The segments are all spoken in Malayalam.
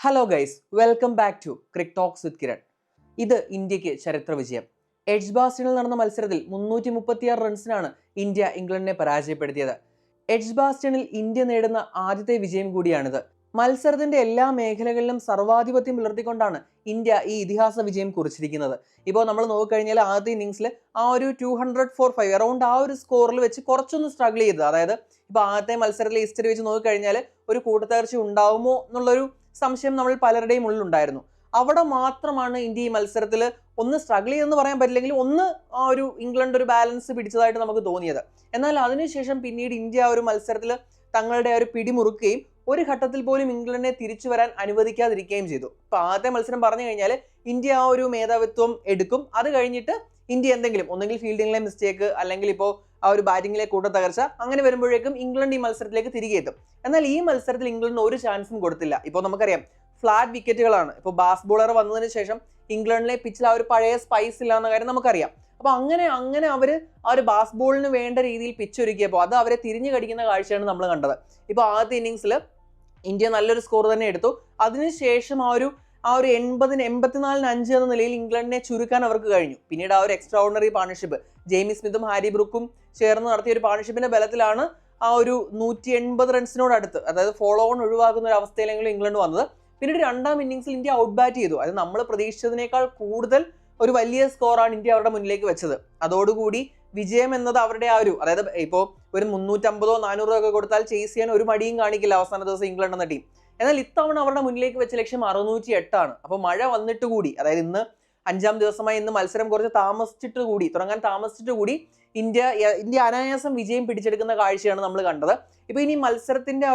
Hello guys, welcome back to Crick Talks with Kiran. ഇത് ഇന്ത്യക്ക് ചരിത്ര വിജയം. എഡ്ജ്ബാസ്റ്റണിൽ നടന്ന മത്സരത്തിൽ 336 റൺസിനാണ് ഇന്ത്യ ഇംഗ്ലണ്ടിനെ പരാജയപ്പെടുത്തിയത്. എഡ്ജ്ബാസ്റ്റണിൽ ഇന്ത്യ നേടുന്ന ആദ്യത്തെ വിജയം കൂടിയാണിത്. മത്സരത്തിന്റെ എല്ലാ മേഖലകളിലും സർവാധിപത്യം പുലർത്തിക്കൊണ്ടാണ് ഇന്ത്യ ഈ ഇതിഹാസ വിജയം കുറിച്ചിരിക്കുന്നത്. ഇപ്പോൾ നമ്മൾ നോക്കിക്കഴിഞ്ഞാൽ ആദ്യത്തെ ഇന്നിംഗ്സിൽ ആ ഒരു 200 for 5 അറൗണ്ട് ആ ഒരു സ്കോറിൽ വെച്ച് കുറച്ചൊന്ന് സ്ട്രഗിൾ ചെയ്തത്. അതായത് ഇപ്പോൾ ആദ്യത്തെ മത്സരത്തിലെ ഹിസ്റ്ററി വെച്ച് നോക്കിക്കഴിഞ്ഞാൽ ഒരു കൂട്ടത്തകർച്ച ഉണ്ടാവുമോ എന്നുള്ളൊരു സംശയം നമ്മൾ പലരുടെയും ഉള്ളിലുണ്ടായിരുന്നു. അവിടെ മാത്രമാണ് ഇന്ത്യ ഈ മത്സരത്തിൽ ഒന്ന് സ്ട്രഗിൾ ചെയ്തെന്ന് പറയാൻ പറ്റില്ലെങ്കിൽ ഒന്ന് ആ ഒരു ഇംഗ്ലണ്ട് ഒരു ബാലൻസ് പിടിച്ചതായിട്ട് നമുക്ക് തോന്നിയത്. എന്നാൽ അതിനുശേഷം പിന്നീട് ഇന്ത്യ ആ ഒരു മത്സരത്തിൽ തങ്ങളുടെ ആ ഒരു പിടിമുറുക്കുകയും ഒരു ഘട്ടത്തിൽ പോലും ഇംഗ്ലണ്ടിനെ തിരിച്ചു വരാൻ അനുവദിക്കാതിരിക്കുകയും ചെയ്തു. ഇപ്പൊ ആദ്യത്തെ മത്സരം പറഞ്ഞു കഴിഞ്ഞാൽ ഇന്ത്യ ആ ഒരു മേധാവിത്വം എടുക്കും. അത് കഴിഞ്ഞിട്ട് ഇന്ത്യ എന്തെങ്കിലും ഒന്നെങ്കിൽ ഫീൽഡിങ്ങിലെ മിസ്റ്റേക്ക് അല്ലെങ്കിൽ ഇപ്പോൾ ആ ഒരു ബാറ്റിങ്ങിലെ കൂട്ടത്തകർച്ച അങ്ങനെ വരുമ്പോഴേക്കും ഇംഗ്ലണ്ട് ഈ മത്സരത്തിലേക്ക് തിരികെ എത്തും. എന്നാൽ ഈ മത്സരത്തിൽ ഇംഗ്ലണ്ടിന് ഒരു ചാൻസും കൊടുത്തില്ല. ഇപ്പോൾ നമുക്കറിയാം ഫ്ലാറ്റ് വിക്കറ്റുകളാണ്. ഇപ്പോൾ ബാസ് ബോളർ വന്നതിന് ശേഷം ഇംഗ്ലണ്ടിലെ പിച്ചിൽ ആ ഒരു പഴയ സ്പൈസ് ഇല്ല എന്ന കാര്യം നമുക്കറിയാം. അപ്പൊ അങ്ങനെ അവര് ആ ഒരു ബാസ് ബോളിന് വേണ്ട രീതിയിൽ പിച്ച് ഒരുക്കിയപ്പോൾ അത് അവരെ തിരിഞ്ഞു കടിക്കുന്ന കാഴ്ചയാണ് നമ്മൾ കണ്ടത്. ഇപ്പൊ ആദ്യത്തെ ഇന്നിംഗ്സിൽ ഇന്ത്യ നല്ലൊരു സ്കോർ തന്നെ എടുത്തു. അതിനുശേഷം ആ ഒരു 84-5 എന്ന നിലയിൽ ഇംഗ്ലണ്ടിനെ ചുരുക്കാൻ അവർക്ക് കഴിഞ്ഞു. പിന്നീട് ആ ഒരു എക്സ്ട്രാ ഓർഡിനറി പാർട്ണർഷിപ്പ് ജെയ്മി സ്മിത്തും ഹാരി ബ്രൂക്കും ചേർന്ന് നടത്തിയ ഒരു പാർട്ണർഷിപ്പിന്റെ ബലത്തിലാണ് ആ ഒരു 180 റൺസിനോട് അടുത്ത്, അതായത് ഫോളോ ഓൺ ഒഴിവാക്കുന്ന ഒരു അവസ്ഥയിലെങ്കിലും ഇംഗ്ലണ്ട് വന്നത്. പിന്നീട് രണ്ടാം ഇന്നിംഗ്സിൽ ഇന്ത്യ ഔട്ട് ബാറ്റ് ചെയ്തു. അത് നമ്മൾ പ്രതീക്ഷിച്ചതിനേക്കാൾ കൂടുതൽ ഒരു വലിയ സ്കോറാണ് ഇന്ത്യ അവരുടെ മുന്നിലേക്ക് വെച്ചത്. അതോടുകൂടി വിജയം എന്നത് അവരുടെ ആ ഒരു, അതായത് ഇപ്പോൾ ഒരു 350-400 ഒക്കെ കൊടുത്താൽ ചേസ് ചെയ്യാൻ ഒരു മടിയും കാണിക്കില്ല അവസാന ദിവസം ഇംഗ്ലണ്ട് എന്ന ടീം. എന്നാൽ ഇത്തവണ അവരുടെ മുന്നിലേക്ക് വെച്ച ലക്ഷ്യം 608 ആണ്. അപ്പോൾ മഴ വന്നിട്ട് കൂടി, അതായത് ഇന്ന് 5ാം ദിവസമായി ഇന്ന് മത്സരം കുറച്ച് തുടങ്ങാൻ താമസിച്ചിട്ട് കൂടി ഇന്ത്യ അനായാസം വിജയം പിടിച്ചെടുക്കുന്ന കാഴ്ചയാണ് നമ്മൾ കണ്ടത്. ഇപ്പൊ ഇനി മത്സരത്തിന്റെ ആ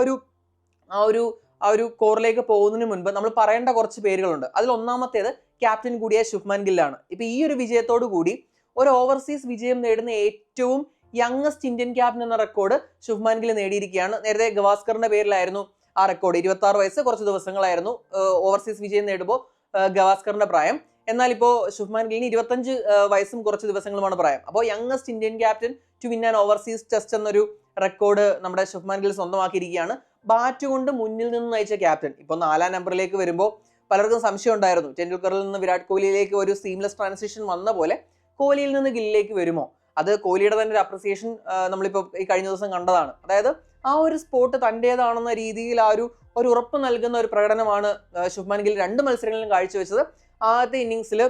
ഒരു കോറിലേക്ക് പോകുന്നതിന് മുൻപ് നമ്മൾ പറയേണ്ട കുറച്ച് പേരുകളുണ്ട്. അതിൽ ഒന്നാമത്തേത് ക്യാപ്റ്റൻ കൂടിയ ശുഭ്മാൻ ഗില്ലാണ്. ഇപ്പൊ ഈ ഒരു വിജയത്തോടു കൂടി ഒരു ഓവർസീസ് വിജയം നേടുന്ന ഏറ്റവും യങ്ങസ്റ്റ് ഇന്ത്യൻ ക്യാപ്റ്റൻ എന്ന റെക്കോർഡ് ശുഭ്മാൻ ഗിൽ നേടിയിരിക്കുകയാണ്. നേരത്തെ ഗവാസ്കറിന്റെ പേരിലായിരുന്നു ആ റെക്കോർഡ്. 26 വയസ്സ് കുറച്ച് ദിവസങ്ങളായിരുന്നു ഓവർസീസ് വിജയം നേടുമ്പോൾ ഗവാസ്കറിന്റെ പ്രായം. എന്നാൽ ഇപ്പോൾ ശുഭ്മാൻ ഗില്ലിന് 25 വയസ്സും കുറച്ച് ദിവസങ്ങളുമാണ് പ്രായം. അപ്പോൾ youngest Indian captain to win an overseas test എന്നൊരു റെക്കോർഡ് നമ്മുടെ ശുഭ്മാൻ ഗിൽ സ്വന്തമാക്കിയിരിക്കുകയാണ്. ബാറ്റ് കൊണ്ട് മുന്നിൽ നിന്ന് നയിച്ച ക്യാപ്റ്റൻ. ഇപ്പോൾ 4ാം നമ്പറിലേക്ക് വരുമ്പോൾ പലർക്കും സംശയം ഉണ്ടായിരുന്നു, ടെണ്ടുൽക്കറിൽ നിന്ന് വിരാട് കോഹ്ലിയിലേക്ക് ഒരു സീംലെസ് ട്രാൻസിഷൻ വന്ന പോലെ കോഹ്ലിയിൽ നിന്ന് ഗില്ലിലേക്ക് വരുമോ? അത് കോഹ്ലിയുടെ തന്നെ ഒരു അപ്രിസിയേഷൻ നമ്മളിപ്പോൾ ഈ കഴിഞ്ഞ ദിവസം കണ്ടതാണ്. അതായത് ആ ഒരു സ്പോട്ട് തൻ്റേതാണെന്ന രീതിയിൽ ആ ഒരു ഉറപ്പ് നൽകുന്ന ഒരു പ്രകടനമാണ് ശുഭ്മാൻ ഗിൽ 2 മത്സരങ്ങളിലും കാഴ്ചവെച്ചത്. ആദ്യത്തെ ഇന്നിംഗ്സിൽ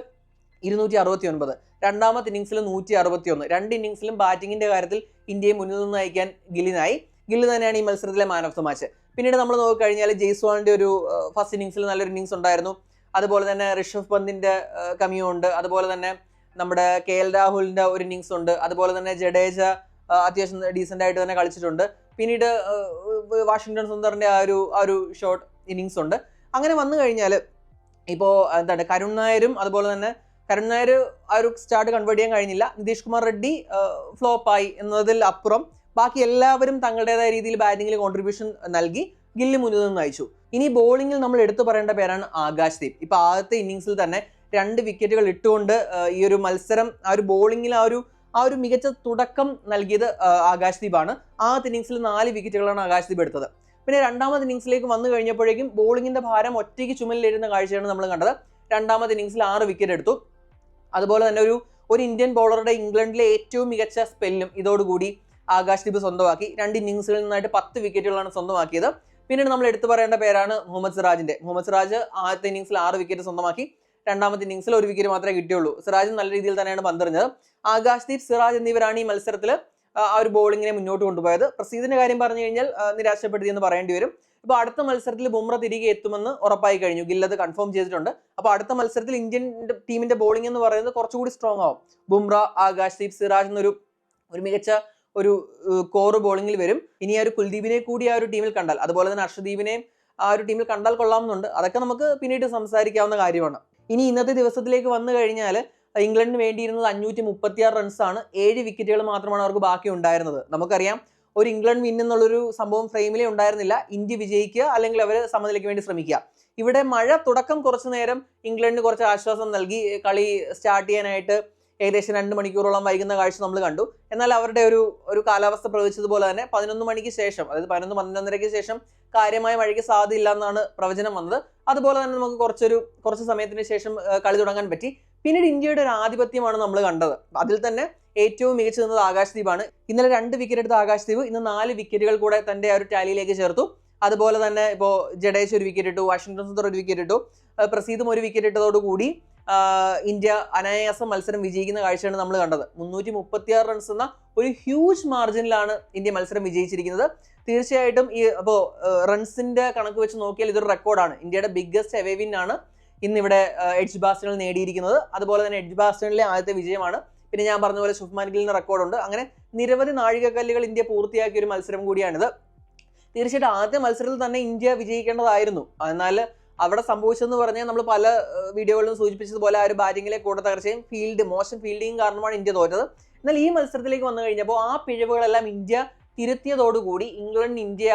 269, രണ്ടാമത്തെ ഇന്നിംഗ്സിൽ 161. 2 ഇന്നിംഗ്സിലും ബാറ്റിങ്ങിന്റെ കാര്യത്തിൽ ഇന്ത്യയെ മുന്നിൽ നിന്ന് നയിക്കാൻ ഗില്ല് തന്നെയാണ് ഈ മത്സരത്തിലെ മാൻ ഓഫ് ദ മാച്ച്. പിന്നീട് നമ്മൾ നോക്കിക്കഴിഞ്ഞാൽ ജയ്സ്വാളിന്റെ ഒരു ഫസ്റ്റ് ഇന്നിംഗ്സിൽ നല്ലൊരു ഇന്നിംഗ്സ് ഉണ്ടായിരുന്നു. അതുപോലെ തന്നെ ഋഷഭ് പന്തിന്റെ കമിയോ ഉണ്ട്. അതുപോലെ തന്നെ നമ്മുടെ KL രാഹുലിന്റെ ഒരു ഇന്നിംഗ്സ് ഉണ്ട്. അതുപോലെ തന്നെ ജഡേജ അത്യാവശ്യം ഡീസന്റ് ആയിട്ട് തന്നെ കളിച്ചിട്ടുണ്ട്. പിന്നീട് വാഷിംഗ്ടൺ സുന്ദറിന്റെ ആ ഒരു ഷോർട്ട് ഇന്നിംഗ്സ് ഉണ്ട്. അങ്ങനെ വന്നു കഴിഞ്ഞാൽ ഇപ്പോൾ എന്താണ് കരുൺ നായരും, അതുപോലെ തന്നെ കരുൺ നായർ ആ ഒരു സ്റ്റാർട്ട് കൺവേർട്ട് ചെയ്യാൻ കഴിഞ്ഞില്ല. നിതീഷ് കുമാർ റെഡ്ഡി ഫ്ലോപ്പായി എന്നതിൽ അപ്പുറം ബാക്കി എല്ലാവരും തങ്ങളുടേതായ രീതിയിൽ ബാറ്റിംഗിൽ കോൺട്രിബ്യൂഷൻ നൽകി ഗില്ല് മുന്നിൽ നിന്ന് നയിച്ചു. ഇനി ബോളിംഗിൽ നമ്മൾ എടുത്തു പറയേണ്ട പേരാണ് ആകാശ്ദീപ്. ഇപ്പൊ ആദ്യത്തെ ഇന്നിംഗ്സിൽ തന്നെ 2 വിക്കറ്റുകൾ ഇട്ടുകൊണ്ട് ഈ ഒരു മത്സരം ആ ഒരു ബോളിംഗിൽ ആ ഒരു മികച്ച തുടക്കം നൽകിയത് ആകാശ്ദീപാണ്. ആദ്യത്തെ ഇന്നിംഗ്സിൽ 4 വിക്കറ്റുകളാണ് ആകാശ്ദീപ് എടുത്തത്. പിന്നെ രണ്ടാമത്തെ ഇന്നിംഗ്സിലേക്ക് വന്നു കഴിഞ്ഞപ്പോഴേക്കും ബോളിംഗിന്റെ ഭാരം ഒറ്റയ്ക്ക് ചുമലിലിരുന്ന കാഴ്ചയാണ് നമ്മൾ കണ്ടത്. രണ്ടാമത്തെ ഇന്നിംഗ്സിൽ 6 വിക്കറ്റ് എടുത്തു. അതുപോലെ തന്നെ ഒരു ഇന്ത്യൻ ബോളറുടെ ഇംഗ്ലണ്ടിലെ ഏറ്റവും മികച്ച സ്പെല്ലും ഇതോടുകൂടി ആകാശ്ദീപ് സ്വന്തമാക്കി. 2 ഇന്നിംഗ്സുകളിൽ നിന്നായിട്ട് 10 വിക്കറ്റുകളാണ് സ്വന്തമാക്കിയത്. പിന്നീട് നമ്മൾ എടുത്തു പറയേണ്ട പേരാണ് മുഹമ്മദ് സിറാജ് ആദ്യത്തെ ഇന്നിംഗ്സിൽ 6 വിക്കറ്റ് സ്വന്തമാക്കി. രണ്ടാമത്തെ ഇന്നിംഗ്സിൽ 1 വിക്കറ്റ് മാത്രമേ കിട്ടിയുള്ളൂ. സിറാജ് നല്ല രീതിയിൽ തന്നെയാണ് പന്തെറിഞ്ഞത്. ആകാശ്ദീപ്, സിറാജ് എന്നിവരാണ് ഈ മത്സരത്തിൽ ആ ഒരു ബോളിങ്ങിനെ മുന്നോട്ട് കൊണ്ടുപോയത്. പ്രസീദിന്റെ കാര്യം പറഞ്ഞു കഴിഞ്ഞാൽ നിരാശപ്പെടുത്തിയെന്ന് പറയേണ്ടി വരും. ഇപ്പൊ അടുത്ത മത്സരത്തിൽ ബുംറ തിരികെ എത്തുമെന്ന് ഉറപ്പായി കഴിഞ്ഞു. ഗിൽ അത് കൺഫേം ചെയ്തിട്ടുണ്ട്. അപ്പൊ അടുത്ത മത്സരത്തിൽ ഇന്ത്യൻ ടീമിന്റെ ബോളിംഗ് എന്ന് പറയുന്നത് കുറച്ചുകൂടി സ്ട്രോങ് ആവും. ബുംറ, ആകാശ്ദീപ്, സിറാജ് എന്നൊരു മികച്ച ഒരു കോർ ബോളിംഗിൽ വരും. ഇനി ആ ഒരു കുൽദീപിനെ കൂടി ആ ഒരു ടീമിൽ കണ്ടാൽ, അതുപോലെ തന്നെ അർഷദീപിനെയും ആ ഒരു ടീമിൽ കണ്ടാൽ കൊള്ളാമെന്നുണ്ട്. അതൊക്കെ നമുക്ക് പിന്നീട് സംസാരിക്കാവുന്ന കാര്യമാണ്. ഇനി ഇന്നത്തെ ദിവസത്തിലേക്ക് വന്നു കഴിഞ്ഞാൽ ഇംഗ്ലണ്ടിന് വേണ്ടിയിരുന്നത് 536 റൺസാണ്. 7 വിക്കറ്റുകൾ മാത്രമാണ് അവർക്ക് ബാക്കി ഉണ്ടായിരുന്നത്. നമുക്കറിയാം ഒരു ഇംഗ്ലണ്ട് വിൻ എന്നുള്ളൊരു സംഭവം ഫ്രെയിമിലേ ഉണ്ടായിരുന്നില്ല. ഇന്ത്യ വിജയിക്കുക അല്ലെങ്കിൽ അവർ സമനിലയ്ക്ക് വേണ്ടി ശ്രമിക്കുക. ഇവിടെ മഴ തുടക്കം കുറച്ചു നേരം ഇംഗ്ലണ്ടിന് കുറച്ച് ആശ്വാസം നൽകി. കളി സ്റ്റാർട്ട് ചെയ്യാനായിട്ട് ഏകദേശം 2 മണിക്കൂറോളം വൈകുന്ന കാഴ്ച നമ്മൾ കണ്ടു. എന്നാൽ അവരുടെ ഒരു കാലാവസ്ഥ പ്രവചിച്ചതുപോലെ തന്നെ 11 മണിക്ക് ശേഷം, അതായത് 11-11:30 ശേഷം കാര്യമായ മഴയ്ക്ക് സാധ്യതയില്ല എന്നാണ് പ്രവചനം വന്നത്. അതുപോലെ തന്നെ നമുക്ക് കുറച്ച് സമയത്തിന് ശേഷം കളി തുടങ്ങാൻ പറ്റി. പിന്നീട് ഇന്ത്യയുടെ ഒരു ആധിപത്യമാണ് നമ്മൾ കണ്ടത്. അതിൽ തന്നെ ഏറ്റവും മികച്ചു നിന്നത് ആകാശ്ദീപാണ്. ഇന്നലെ 2 വിക്കറ്റ് എടുത്ത ആകാശ്ദീപ് ഇന്ന് 4 വിക്കറ്റുകൾ കൂടെ തന്റെ ആ ഒരു ടാലിയിലേക്ക് ചേർത്തു. അതുപോലെ തന്നെ ഇപ്പോൾ ജഡേജ ഒരു വിക്കറ്റ് ഇട്ടു, വാഷിംഗ്ടൺ സുന്ദർ ഒരു വിക്കറ്റ് ഇട്ടു, പ്രസീദും ഒരു വിക്കറ്റ് ഇട്ടതോടുകൂടി ഇന്ത്യ അനായാസം മത്സരം വിജയിക്കുന്ന കാഴ്ചയാണ് നമ്മൾ കണ്ടത്. 336 റൺസ് എന്ന ഒരു ഹ്യൂജ് മാർജിനിലാണ് ഇന്ത്യ മത്സരം വിജയിച്ചിരിക്കുന്നത്. തീർച്ചയായിട്ടും അപ്പോൾ റൺസിന്റെ കണക്ക് വെച്ച് നോക്കിയാൽ ഇതൊരു റെക്കോർഡാണ്. ഇന്ത്യയുടെ ബിഗ്ഗസ്റ്റ് അവേ വിൻ ആണ് ഇന്നിവിടെ എഡ്ജ്ബാസ്റ്റണിൽ നേടിയിരിക്കുന്നത്. അതുപോലെ തന്നെ എഡ്ജ്ബാസ്റ്റണിലെ ആദ്യത്തെ വിജയമാണ്. പിന്നെ ഞാൻ പറഞ്ഞ പോലെ ശുഭ്മാൻ ഗില്ലിന് റെക്കോർഡുണ്ട്. അങ്ങനെ നിരവധി നാഴികക്കല്ലുകൾ ഇന്ത്യ പൂർത്തിയാക്കിയ ഒരു മത്സരം കൂടിയാണിത്. തീർച്ചയായിട്ടും ആദ്യ മത്സരത്തിൽ തന്നെ ഇന്ത്യ വിജയിക്കേണ്ടതായിരുന്നു. എന്നാൽ അവിടെ സംഭവിച്ചതെന്ന് പറഞ്ഞാൽ നമ്മൾ പല വീഡിയോകളിലും സൂചിപ്പിച്ചതുപോലെ ആ ഒരു ബാറ്റിങ്ങിലെ കൂട്ടത്തകർച്ചയും മോശം ഫീൽഡിങ് കാരണമാണ് ഇന്ത്യ തോറ്റത്. എന്നാൽ ഈ മത്സരത്തിലേക്ക് വന്നു കഴിഞ്ഞപ്പോൾ ആ പിഴവുകളെല്ലാം ഇന്ത്യ തിരുത്തിയതോടുകൂടി ഇംഗ്ലണ്ട് ഇന്ത്യ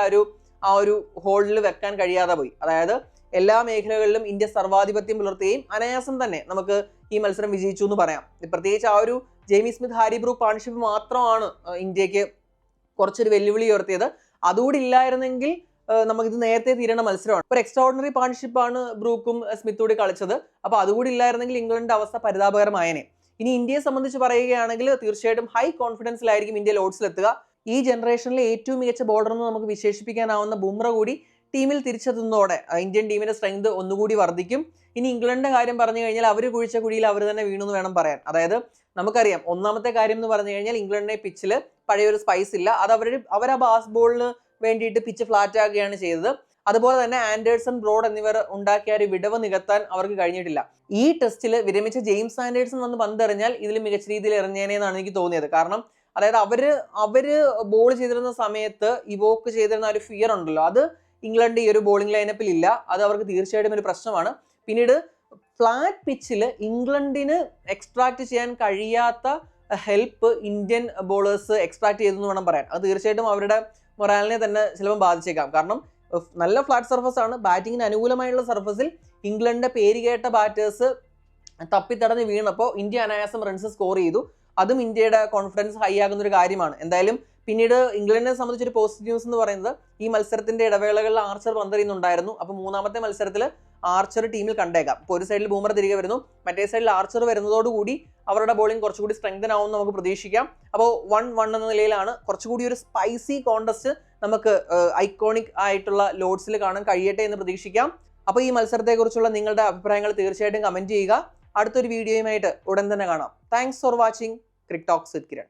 ആ ഒരു ഹോൾഡിൽ വെക്കാൻ കഴിയാതെ പോയി. അതായത് എല്ലാ മേഖലകളിലും ഇന്ത്യ സർവാധിപത്യം പുലർത്തുകയും അനായാസം തന്നെ നമുക്ക് ഈ മത്സരം വിജയിച്ചു എന്ന് പറയാം. പ്രത്യേകിച്ച് ആ ഒരു Jaimy Smith Harry brook partnership മാത്രമാണ് ഇന്ത്യക്ക് കുറച്ചൊരു വെല്ലുവിളി ഉയർത്തിയത്. അതുകൂടി ഇല്ലായിരുന്നെങ്കിൽ നമുക്കിത് നേരത്തെ തീരേണ്ട മത്സരമാണ്. ഒരു എക്സ്ട്രാ ഓർഡിനറി പാർട്ണർഷിപ്പാണ് ബ്രൂക്കും സ്മിത്തൂടി കളിച്ചത്. അപ്പോൾ അതുകൂടി ഇല്ലായിരുന്നെങ്കിൽ ഇംഗ്ലണ്ടിന്റെ അവസ്ഥ പരിതാപകരമായേനെ. ഇനി ഇന്ത്യയെ സംബന്ധിച്ച് പറയുകയാണെങ്കിൽ തീർച്ചയായിട്ടും ഹൈ കോൺഫിഡൻസിലായിരിക്കും ഇന്ത്യ ലോഡ്സിലെത്തുക. ഈ ജനറേഷനിലെ ഏറ്റവും മികച്ച ബോളർ എന്ന് നമുക്ക് വിശേഷിപ്പിക്കാനാവുന്ന ബുംറ കൂടി ടീമിൽ തിരിച്ചെത്തുന്നതോടെ ഇന്ത്യൻ ടീമിന്റെ സ്ട്രെങ്ത് ഒന്നുകൂടി വർദ്ധിക്കും. ഇനി ഇംഗ്ലണ്ടിന്റെ കാര്യം പറഞ്ഞു കഴിഞ്ഞാൽ അവർ കുഴിച്ച കുഴിയിൽ അവർ തന്നെ വീണു എന്ന് വേണം പറയാൻ. അതായത് നമുക്കറിയാം, ഒന്നാമത്തെ കാര്യം എന്ന് പറഞ്ഞു കഴിഞ്ഞാൽ ഇംഗ്ലണ്ടിനെ പിച്ചിൽ പഴയൊരു സ്പൈസ് ഇല്ല. അത് അവർ ആ ബാസ് ബോളിന് വേണ്ടിയിട്ട് പിച്ച് ഫ്ലാറ്റ് ആക്കുകയാണ് ചെയ്തത്. അതുപോലെ തന്നെ ആൻഡേഴ്സൺ, ബ്രോഡ് എന്നിവർ ഉണ്ടാക്കിയ ഒരു വിടവ് നികത്താൻ അവർക്ക് കഴിഞ്ഞിട്ടില്ല. ഈ ടെസ്റ്റിൽ വിരമിച്ച ജെയിംസ് ആൻഡേഴ്സൺ വന്ന് പന്തെറിഞ്ഞാൽ ഇതിൽ മികച്ച രീതിയിൽ എറിഞ്ഞേനെന്നാണ് എനിക്ക് തോന്നിയത്. കാരണം അതായത് അവര് ബോൾ ചെയ്തിരുന്ന സമയത്ത് ഇവോക്ക് ചെയ്തിരുന്ന ഒരു ഫിയർ ഉണ്ടല്ലോ, അത് ഇംഗ്ലണ്ട് ഈ ഒരു ബോളിംഗ് ലൈനപ്പിൽ ഇല്ല. അത് അവർക്ക് തീർച്ചയായിട്ടും ഒരു പ്രശ്നമാണ്. പിന്നീട് ഫ്ലാറ്റ് പിച്ചിൽ ഇംഗ്ലണ്ടിന് എക്സ്ട്രാക്ട് ചെയ്യാൻ കഴിയാത്ത ഹെൽപ്പ് ഇന്ത്യൻ ബോളേഴ്സ് എക്സ്ട്രാക്ട് ചെയ്തെന്ന് വേണം പറയാൻ. അത് തീർച്ചയായിട്ടും അവരുടെ മൊറാലിനെ തന്നെ ചിലപ്പോൾ ബാധിച്ചേക്കാം. കാരണം നല്ല ഫ്ലാറ്റ് സർഫസ് ആണ്. ബാറ്റിങ്ങിന് അനുകൂലമായുള്ള സർഫസിൽ ഇംഗ്ലണ്ടിന്റെ പേര് കേട്ട ബാറ്റേഴ്സ് തപ്പിത്തടഞ്ഞ് വീണപ്പോൾ ഇന്ത്യ അനായാസം റൺസ് സ്കോർ ചെയ്തു. അതും ഇന്ത്യയുടെ കോൺഫിഡൻസ് ഹൈ ആകുന്ന ഒരു കാര്യമാണ്. എന്തായാലും പിന്നീട് ഇംഗ്ലണ്ടിനെ സംബന്ധിച്ചൊരു പോസിറ്റീവ് ന്യൂസ് എന്ന് പറയുന്നത് ഈ മത്സരത്തിന്റെ ഇടവേളകളിൽ ആർച്ചർ പന്തെറിയുന്നുണ്ടായിരുന്നു. അപ്പോൾ മൂന്നാമത്തെ മത്സരത്തിൽ ആർച്ചർ ടീമിൽ കണ്ടേക്കാം. ഇപ്പോൾ ഒരു സൈഡിൽ ബൂമർ തിരികെ വരുന്നു, മറ്റേ സൈഡിൽ ആർച്ചർ വരുന്നതോടുകൂടി അവരുടെ ബോളിംഗ് കുറച്ചുകൂടി സ്ട്രെങ്തൻ ആവുമെന്ന് നമുക്ക് പ്രതീക്ഷിക്കാം. അപ്പോൾ 1-1 എന്ന നിലയിലാണ് കുറച്ചുകൂടി ഒരു സ്പൈസി കോണ്ടസ്റ്റ് നമുക്ക് ഐക്കോണിക് ആയിട്ടുള്ള ലോഡ്സിൽ കാണാൻ കഴിയട്ടെ എന്ന് പ്രതീക്ഷിക്കാം. അപ്പോൾ ഈ മത്സരത്തെക്കുറിച്ചുള്ള നിങ്ങളുടെ അഭിപ്രായങ്ങൾ തീർച്ചയായിട്ടും കമന്റ് ചെയ്യുക. അടുത്തൊരു വീഡിയോയുമായിട്ട് ഉടൻ തന്നെ കാണാം. Thanks for watching Crick Talks with Kiran.